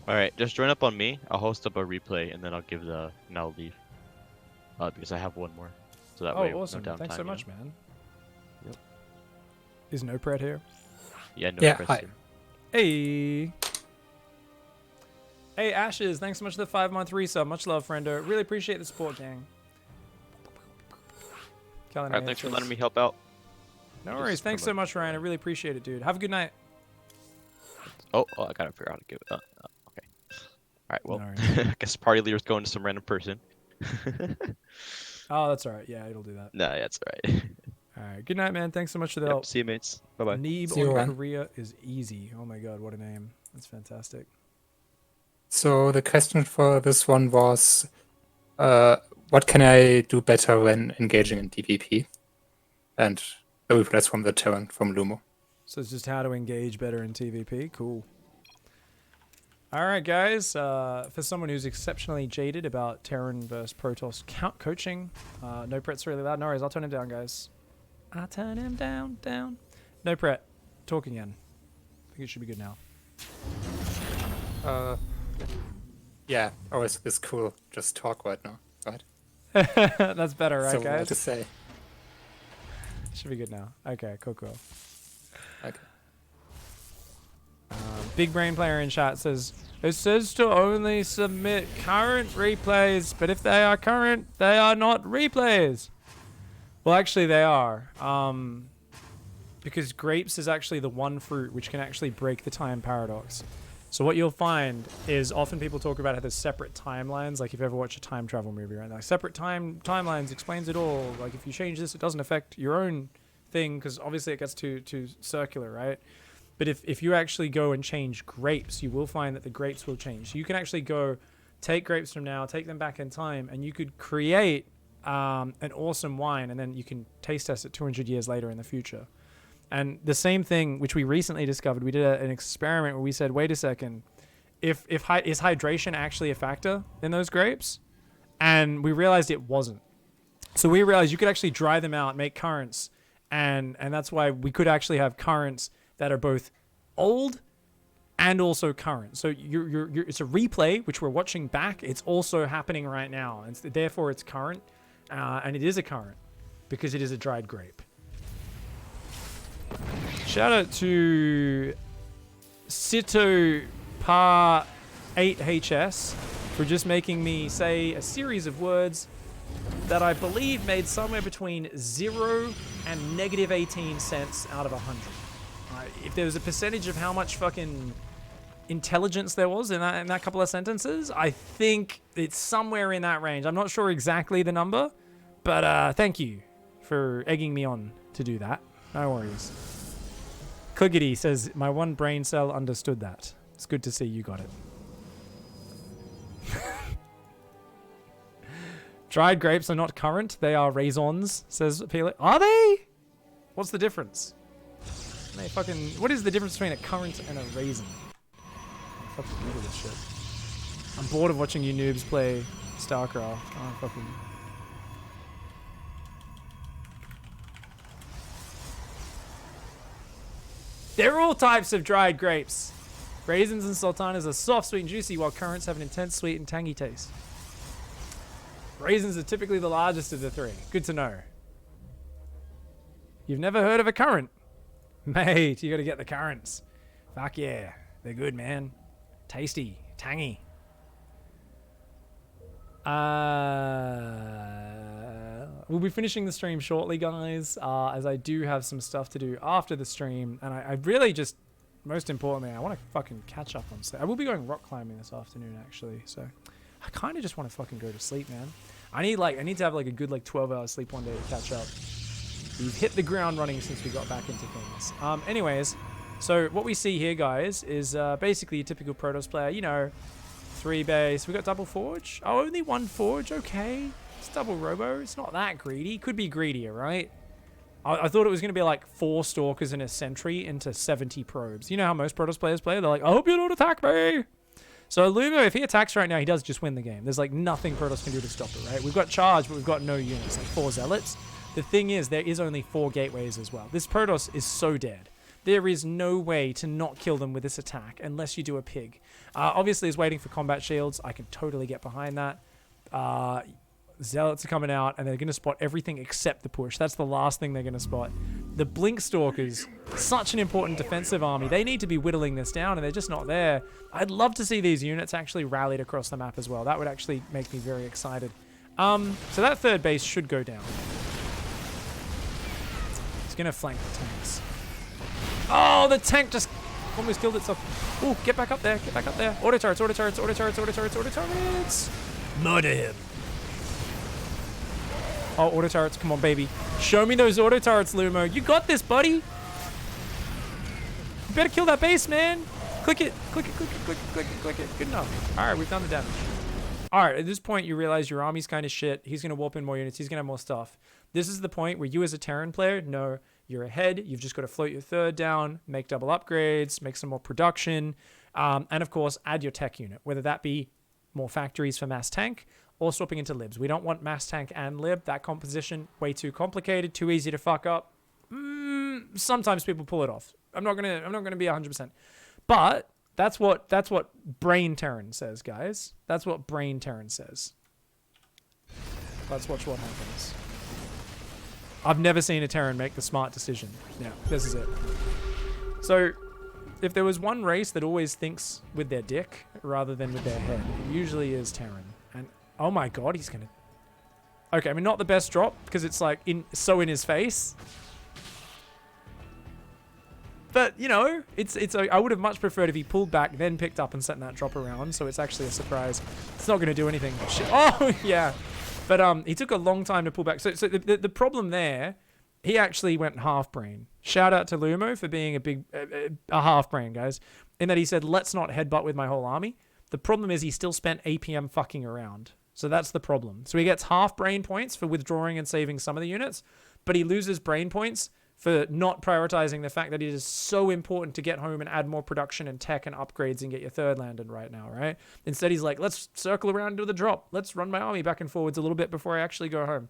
All right, just join up on me. I'll host up a replay and then I'll give the and I'll leave. Because I have one more, so that way Oh, awesome. no downtime. Thanks so much, man. Yep. Is Nopret here? Yeah, no Yeah, press hi. here. Hey. Hey, Ashes. Thanks so much for the 5-month resub. Much love, friendo. Really appreciate the support, gang. All right, thanks for letting me help out. No Just worries. Thanks so promote. much, Ryan. I really appreciate it, dude. Have a good night. Oh, I gotta figure out how to give it. Okay. All right, well, No worries. I guess party leader's going to some random person. Oh, that's all right. Yeah, it'll do that. Nah, that's all right. All right. Good night, man. Thanks so much for the Yep, help. see you, mates. Bye bye. Neeb See you, on Ryan. Korea is easy. Oh my god, what a name. That's fantastic. So the question for this one was, what can I do better when engaging in TvP? And the replies from the Terran from Lumo. So it's just how to engage better in TvP. Cool. All right, guys. For someone who's exceptionally jaded about Terran versus Protoss coaching, no pret's really loud. No worries, I'll turn him down, guys. I'll turn him down. No pret. Talk again. I think it should be good now. Yeah, always is cool. Just talk right now, right? That's better, right, So what guys? to say? Should be good now. Okay, cool. Okay. Big Brain Player in chat says, it says to only submit current replays, but if they are current, they are not replays. Well, actually, they are. Because grapes is actually the one fruit which can actually break the time paradox. So what you'll find is often people talk about how there's separate timelines. Like if you ever watch a time travel movie, right? Like separate timelines explains it all. Like if you change this, it doesn't affect your own thing because obviously it gets too circular, right? But if you actually go and change grapes, you will find that the grapes will change. So you can actually go take grapes from now, take them back in time, and you could create an awesome wine, and then you can taste test it 200 years later in the future. And the same thing, which we recently discovered, we did an experiment where we said, wait a second, is hydration actually a factor in those grapes? And we realized it wasn't. So we realized you could actually dry them out, make currants, and that's why we could actually have currants that are both old and also current. So it's a replay, which we're watching back. It's also happening right now. And therefore, it's current. And it is a current because it is a dried grape. Shout out to Sito Par 8HS for just making me say a series of words that I believe made somewhere between 0 and negative 18 cents out of 100. If there was a percentage of how much fucking intelligence there was in that couple of sentences, I think it's somewhere in that range. I'm not sure exactly the number, but thank you for egging me on to do that. No worries. Cliggity says, my one brain cell understood that. It's good to see you got it. Dried grapes are not currant. They are raisins, says Felix. Are they? What's the difference? What is the difference between a currant and a raisin? I'm fucking Google this shit. I'm bored of watching you noobs play StarCraft. Oh, fucking... There are all types of dried grapes. Raisins and sultanas are soft, sweet, and juicy, while currants have an intense, sweet, and tangy taste. Raisins are typically the largest of the three. Good to know. You've never heard of a currant? Mate, you gotta get the currants. Fuck yeah. They're good, man. Tasty. Tangy. We'll be finishing the stream shortly, guys, as I do have some stuff to do after the stream. And I really just, most importantly, I want to fucking catch up on stuff. I will be going rock climbing this afternoon, actually. So I kind of just want to fucking go to sleep, man. I need to have like a good 12 hours sleep one day to catch up. We've hit the ground running since we got back into things. Anyways, so what we see here, guys, is basically a typical Protoss player. You know, 3 base. We got double forge. Oh, only 1 forge. Okay. It's double robo. It's not that greedy. Could be greedier, right? I thought it was going to be like 4 stalkers and a sentry into 70 probes. You know how most Protoss players play? They're like, I hope you don't attack me. So Lumo, if he attacks right now, he does just win the game. There's like nothing Protoss can do to stop it, right? We've got charge, but we've got no units, like 4 zealots. The thing is, there is only 4 gateways as well. This Protoss is so dead. There is no way to not kill them with this attack unless you do a pig. Obviously, he's waiting for combat shields. I can totally get behind that. Zealots are coming out, and they're going to spot everything except the push. That's the last thing they're going to spot. The Blink Stalkers, such an important defensive army. They need to be whittling this down, and they're just not there. I'd love to see these units actually rallied across the map as well. That would actually make me very excited. So that third base should go down. It's going to flank the tanks. Oh, the tank just almost killed itself. Oh, get back up there. Get back up there. Auto turrets, auto turrets, auto turrets, auto turrets, auto turrets. Murder him. Oh, auto turrets. Come on, baby. Show me those auto turrets, Lumo. You got this, buddy. You better kill that base, man. Click it. Click it, click it, click it, click it, click it. Good enough. All right, we've done the damage. All right, at this point, you realize your army's kind of shit. He's going to warp in more units. He's going to have more stuff. This is the point where you as a Terran player know you're ahead. You've just got to float your third down, make double upgrades, make some more production, and, of course, add your tech unit, whether that be more factories for mass tank or swapping into libs. We don't want mass tank and lib. That composition, way too complicated, too easy to fuck up. Sometimes people pull it off. I'm not gonna be 100%. But that's what Brain Terran says, guys. That's what Brain Terran says. Let's watch what happens. I've never seen a Terran make the smart decision. Yeah, this is it. So, if there was one race that always thinks with their dick rather than with their head, it usually is Terran. And oh my god, he's gonna... Okay, I mean, not the best drop, because it's like so in his face. But, you know, I would have much preferred if he pulled back, then picked up and sent that drop around, so it's actually a surprise. It's not going to do anything. Oh, yeah. But he took a long time to pull back. So the problem there, he actually went half brain. Shout out to Lumo for being a half brain, guys, in that he said, let's not headbutt with my whole army. The problem is he still spent APM fucking around. So that's the problem. So he gets half brain points for withdrawing and saving some of the units, but he loses brain points for not prioritizing the fact that it is so important to get home and add more production and tech and upgrades and get your third landed right now, right? Instead, he's like, let's circle around to the drop. Let's run my army back and forwards a little bit before I actually go home.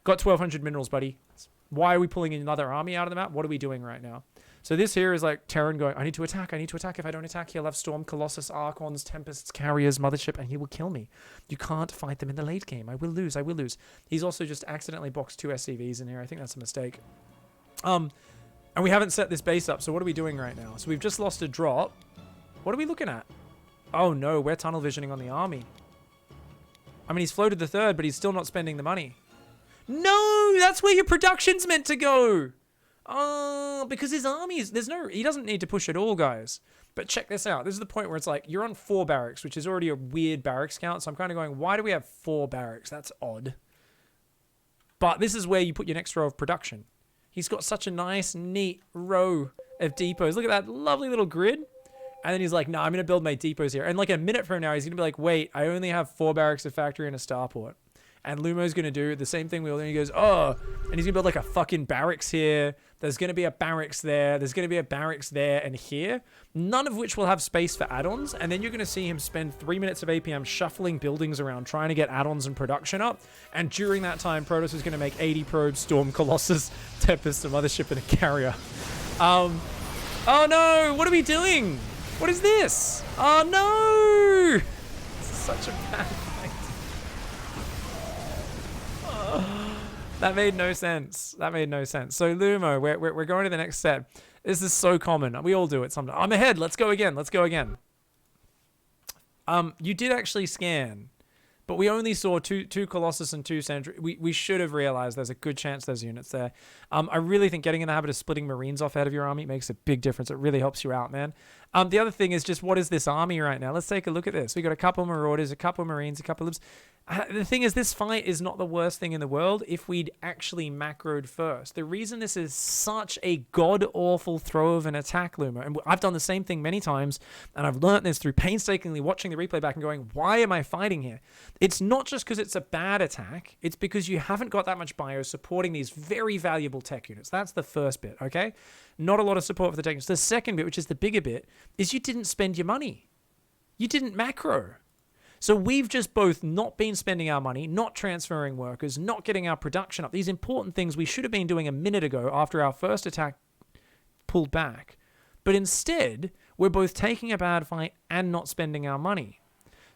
Got 1,200 minerals, buddy. Why are we pulling another army out of the map? What are we doing right now? So this here is like Terran going, I need to attack. I need to attack. If I don't attack, he'll have Storm, Colossus, Archons, Tempests, Carriers, Mothership, and he will kill me. You can't fight them in the late game. I will lose. I will lose. He's also just accidentally boxed 2 SCVs in here. I think that's a mistake. And we haven't set this base up, so what are we doing right now? So we've just lost a drop. What are we looking at? Oh no, we're tunnel visioning on the army. I mean, he's floated the third, but he's still not spending the money. No, that's where your production's meant to go. Oh, because his army is, he doesn't need to push at all, guys. But check this out. This is the point where it's like, you're on 4 barracks, which is already a weird barracks count. So I'm kind of going, why do we have 4 barracks? That's odd. But this is where you put your next row of production. He's got such a nice, neat row of depots. Look at that lovely little grid. And then he's like, no, I'm going to build my depots here. And like a minute from now, he's going to be like, wait, I only have 4 barracks, a factory, and a starport. And Lumo's going to do the same thing. And he goes, oh, and he's going to build like a fucking barracks here. There's going to be a barracks there. There's going to be a barracks there and here. None of which will have space for add-ons. And then you're going to see him spend 3 minutes of APM shuffling buildings around, trying to get add-ons and production up. And during that time, Protoss is going to make 80 probes, Storm, Colossus, Tempest, a Mothership, and a Carrier. Oh no, what are we doing? What is this? Oh no! This is such a bad fight. That made no sense. That made no sense. So Lumo, we're going to the next step. This is so common. We all do it sometimes. I'm ahead. Let's go again. Let's go again. You did actually scan, but we only saw two Colossus and 2 Sentry. We should have realized there's a good chance there's units there. I really think getting in the habit of splitting Marines off out of your army makes a big difference. It really helps you out, man. The other thing is just, what is this army right now? Let's take a look at this. We got a couple Marauders, a couple Marines, a couple of libs. The thing is, this fight is not the worst thing in the world if we'd actually macroed first. The reason this is such a god-awful throw of an attack, Lumo, and I've done the same thing many times, and I've learned this through painstakingly watching the replay back and going, why am I fighting here? It's not just because it's a bad attack, it's because you haven't got that much bio supporting these very valuable tech units. That's the first bit, okay? Not a lot of support for the tech units. The second bit, which is the bigger bit, is you didn't spend your money. You didn't macro. So we've just both not been spending our money, not transferring workers, not getting our production up. These important things we should have been doing a minute ago after our first attack pulled back. But instead, we're both taking a bad fight and not spending our money.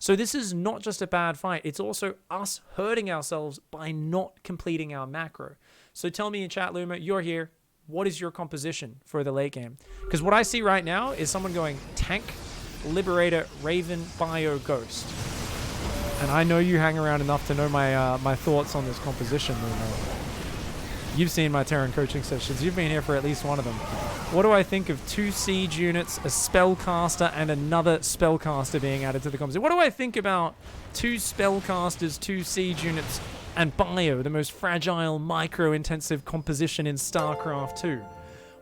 So this is not just a bad fight, it's also us hurting ourselves by not completing our macro. So tell me in chat, Luma, you're here. What is your composition for the late game? Because what I see right now is someone going tank, Liberator, Raven, Bio, Ghost. And I know you hang around enough to know my thoughts on this composition, Luma. You've seen my Terran coaching sessions. You've been here for at least one of them. What do I think of 2 siege units, a spellcaster, and another spellcaster being added to the composition? What do I think about 2 spellcasters, 2 siege units, and Bio, the most fragile, micro-intensive composition in StarCraft 2?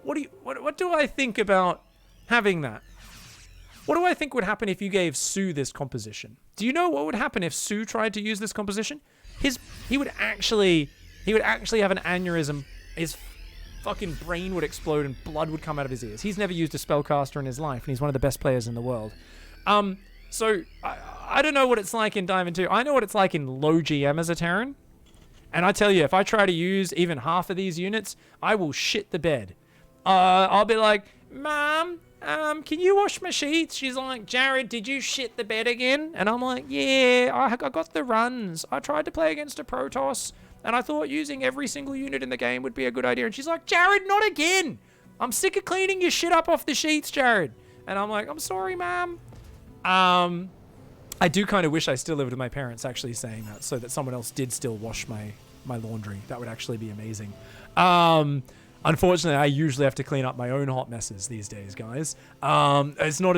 What do I think about having that? What do I think would happen if you gave Sue this composition? Do you know what would happen if Sue tried to use this composition? He would actually have an aneurysm. His fucking brain would explode and blood would come out of his ears. He's never used a spellcaster in his life, and he's one of the best players in the world. So I don't know what it's like in Diamond 2. I know what it's like in low GM as a Terran. And I tell you, if I try to use even half of these units, I will shit the bed. I'll be like, Mom, can you wash my sheets? She's like, Jared, did you shit the bed again? And I'm like, yeah, I got the runs. I tried to play against a Protoss, and I thought using every single unit in the game would be a good idea. And she's like, Jared, not again. I'm sick of cleaning your shit up off the sheets, Jared. And I'm like, I'm sorry, Mom. I do kind of wish I still lived with my parents actually saying that, so that someone else did still wash my laundry. That would actually be amazing. Unfortunately, I usually have to clean up my own hot messes these days, guys. It's not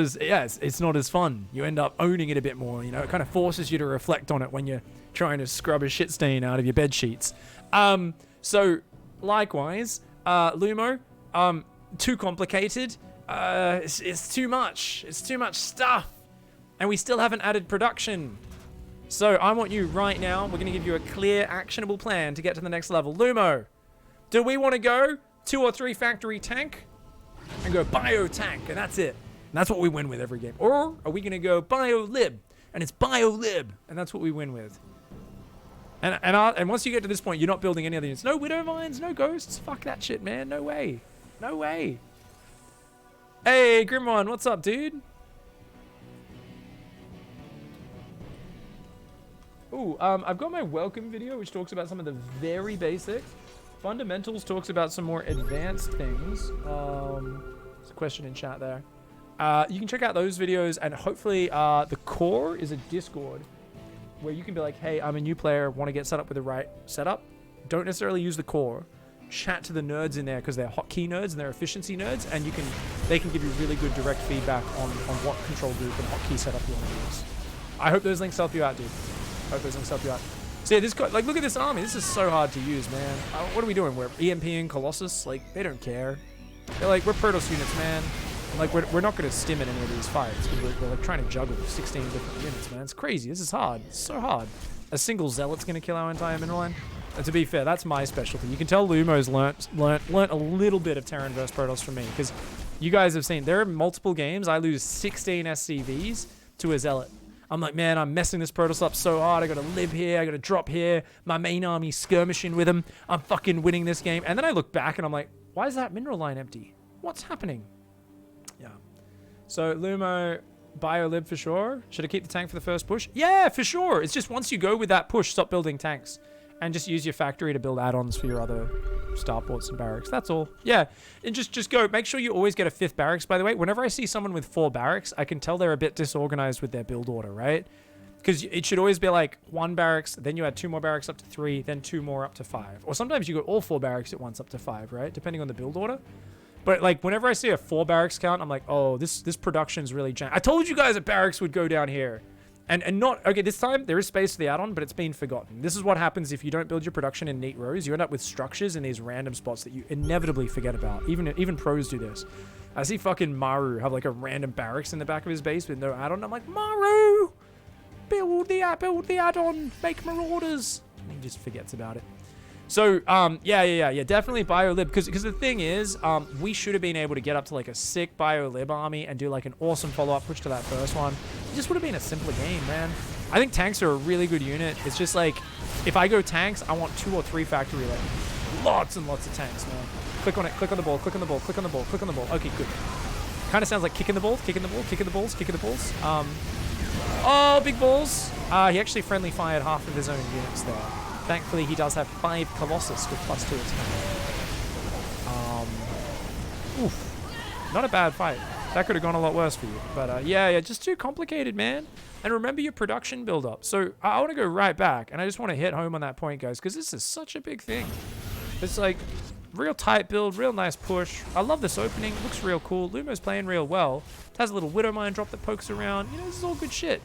as fun. You end up owning it a bit more. You know, it kind of forces you to reflect on it when you're trying to scrub a shit stain out of your bed sheets. So likewise, Lumo, too complicated. It's too much. It's too much stuff. And we still haven't added production. So I want you right now, we're going to give you a clear, actionable plan to get to the next level. Lumo, do we want to go 2 or 3 factory tank and go bio tank, and that's it? And that's what we win with every game. Or are we going to go bio lib, and it's bio lib, and that's what we win with? And once you get to this point, you're not building any other units. No Widow Mines, no Ghosts. Fuck that shit, man. No way. No way. Hey, Grimron, what's up, dude? Ooh, I've got my welcome video, which talks about some of the very basic. Fundamentals talks about some more advanced things. There's a question in chat there. You can check out those videos, and hopefully the core is a Discord where you can be like, hey, I'm a new player, want to get set up with the right setup. Don't necessarily use the core. Chat to the nerds in there because they're hotkey nerds and they're efficiency nerds, and they can give you really good direct feedback on what control group and hotkey setup you want to use. I hope those links help you out, dude. Hope those links help you out. So yeah, this guy, like, look at this army. This is so hard to use, man. What are we doing? We're EMPing Colossus. Like, they don't care. They're like, we're Protoss units, man. And like, we're not going to stim in any of these fights because we're like trying to juggle 16 different units, man. It's crazy. This is hard. It's so hard. A single Zealot's going to kill our entire mineral line. And to be fair, that's my specialty. You can tell Lumo's learnt a little bit of Terran vs Protoss from me, because you guys have seen there are multiple games I lose 16 SCVs to a Zealot. I'm like, man, I'm messing this Protoss up so hard. I gotta live here. I gotta drop here. My main army skirmishing with him. I'm fucking winning this game. And then I look back and I'm like, why is that mineral line empty? What's happening? Yeah. So Lumo, bio-lib for sure. Should I keep the tank for the first push? Yeah, for sure. It's just once you go with that push, stop building tanks. And just use your factory to build add-ons for your other starports and barracks. That's all. Yeah. And just go. Make sure you always get a 5th barracks, by the way. Whenever I see someone with 4 barracks, I can tell they're a bit disorganized with their build order, right? Because it should always be like 1 barracks, then you add 2 more barracks up to 3, then 2 more up to 5. Or sometimes you go all 4 barracks at once up to 5, right? Depending on the build order. But like whenever I see a 4 barracks count, I'm like, oh, this production's really jank. I told you guys that barracks would go down here. And not, okay, this time there is space for the add-on, but it's been forgotten. This is what happens if you don't build your production in neat rows. You end up with structures in these random spots that you inevitably forget about. Even pros do this. I see fucking Maru have like a random barracks in the back of his base with no add-on. I'm like, Maru, build the add-on, make marauders. And he just forgets about it. So, yeah, definitely bio-lib. Because the thing is, we should have been able to get up to like a sick bio-lib army and do like an awesome follow-up push to that first one. It just would have been a simpler game, man. I think tanks are a really good unit. It's just like, if I go tanks, I want 2 or 3 factory, like lots and lots of tanks, man. Click on it. Click on the ball. Click on the ball. Click on the ball. Click on the ball. Okay, good. Kind of sounds like kicking the ball. Kicking the ball. Kicking the balls. Kicking the balls. Oh, big balls. He actually friendly fired half of his own units there. Thankfully, he does have 5 Colossus with +2 attack. Oof. Not a bad fight. That could have gone a lot worse for you. But yeah, just too complicated, man. And remember your production build-up. So I want to go right back, and I just want to hit home on that point, guys, because this is such a big thing. It's like real tight build, real nice push. I love this opening. Looks real cool. Lumo's playing real well. It has a little Widow Mine drop that pokes around. You know, this is all good shit.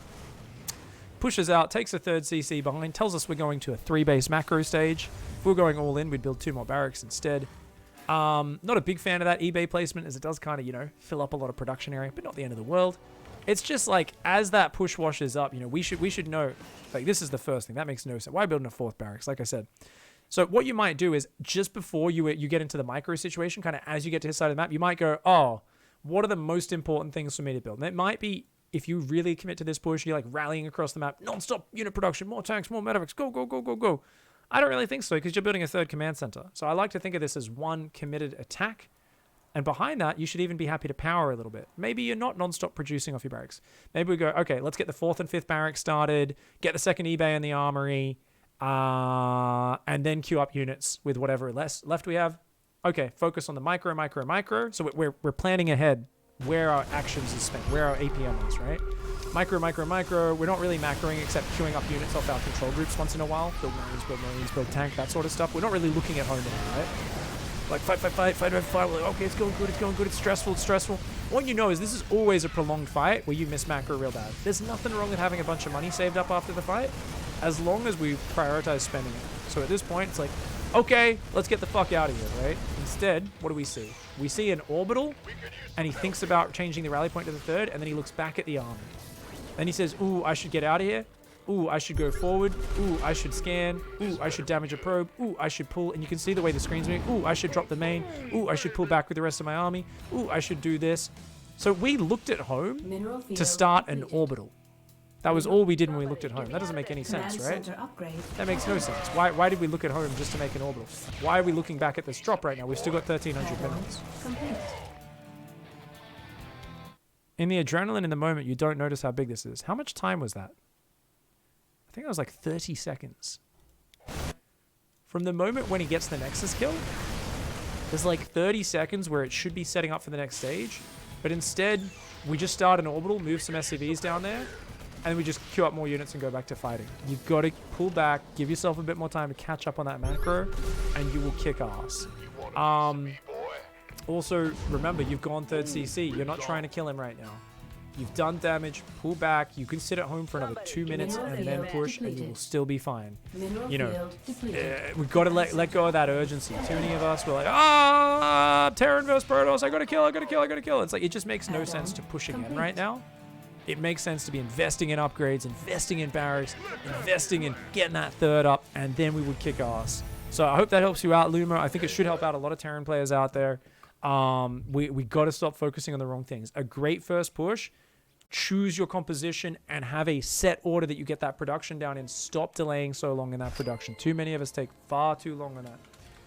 Pushes out, takes a 3rd CC behind, tells us we're going to a 3-base macro stage. If we were going all in, we'd build 2 more barracks instead. Not a big fan of that eBay placement, as it does kind of, you know, fill up a lot of production area, but not the end of the world. It's just like, as that push washes up, you know, we should know, like, this is the first thing. That makes no sense. Why building a 4th barracks, like I said? So what you might do is, just before you get into the micro situation, kind of as you get to his side of the map, you might go, oh, what are the most important things for me to build? And it might be, if you really commit to this push, you're like rallying across the map, non-stop unit production, more tanks, more medevacs, go, go, go, go, go. I don't really think so, because you're building a 3rd command center. So I like to think of this as one committed attack. And behind that, you should even be happy to power a little bit. Maybe you're not non-stop producing off your barracks. Maybe we go, okay, let's get the 4th and 5th barracks started, get the 2nd eBay in the armory, and then queue up units with whatever left we have. Okay, focus on the micro. So we're planning ahead where our actions is spent, where our APM is, right? Micro. We're not really macroing except queuing up units off our control groups once in a while. Build marines, build tank, that sort of stuff. We're not really looking at home anymore, right? Like fight. We're like, okay, it's going good, it's stressful. What you know is this is always a prolonged fight where you miss macro real bad. There's nothing wrong with having a bunch of money saved up after the fight, as long as we prioritize spending it. So at this point, it's like, okay, let's get the fuck out of here, right? Instead, what do we see? We see an orbital, and he thinks about changing the rally point to the 3rd, and then he looks back at the army. Then he says, ooh, I should get out of here. Ooh, I should go forward. Ooh, I should scan. Ooh, I should damage a probe. Ooh, I should pull. And you can see the way the screen's moving. Ooh, I should drop the main. Ooh, I should pull back with the rest of my army. Ooh, I should do this. So we looked at home to start an orbital. That was all we did when we looked at home. That doesn't make any sense, right? That makes no sense. Why did we look at home just to make an orbital? Why are we looking back at this drop right now? We've still got 1,300 minerals. In the adrenaline in the moment, you don't notice how big this is. How much time was that? I think that was like 30 seconds. From the moment when he gets the Nexus kill, there's like 30 seconds where it should be setting up for the next stage. But instead, we just start an orbital, move some SCVs down there, and we just queue up more units and go back to fighting. You've got to pull back, give yourself a bit more time to catch up on that macro, and you will kick ass. Also, remember, you've gone 3rd CC. You're not trying to kill him right now. You've done damage, pull back. You can sit at home for another 2 minutes and then push, and you will still be fine. You know, we've got to let go of that urgency. Too many of us were like, Terran versus Protoss, I gotta kill. It's like, it just makes no sense to push again right now. It makes sense to be investing in upgrades, investing in barracks, investing in getting that 3rd up, and then we would kick ass. So I hope that helps you out, Lumo. I think it should help out a lot of Terran players out there. We got to stop focusing on the wrong things. A great first push. Choose your composition and have a set order that you get that production down in. Stop delaying so long in that production. Too many of us take far too long on that.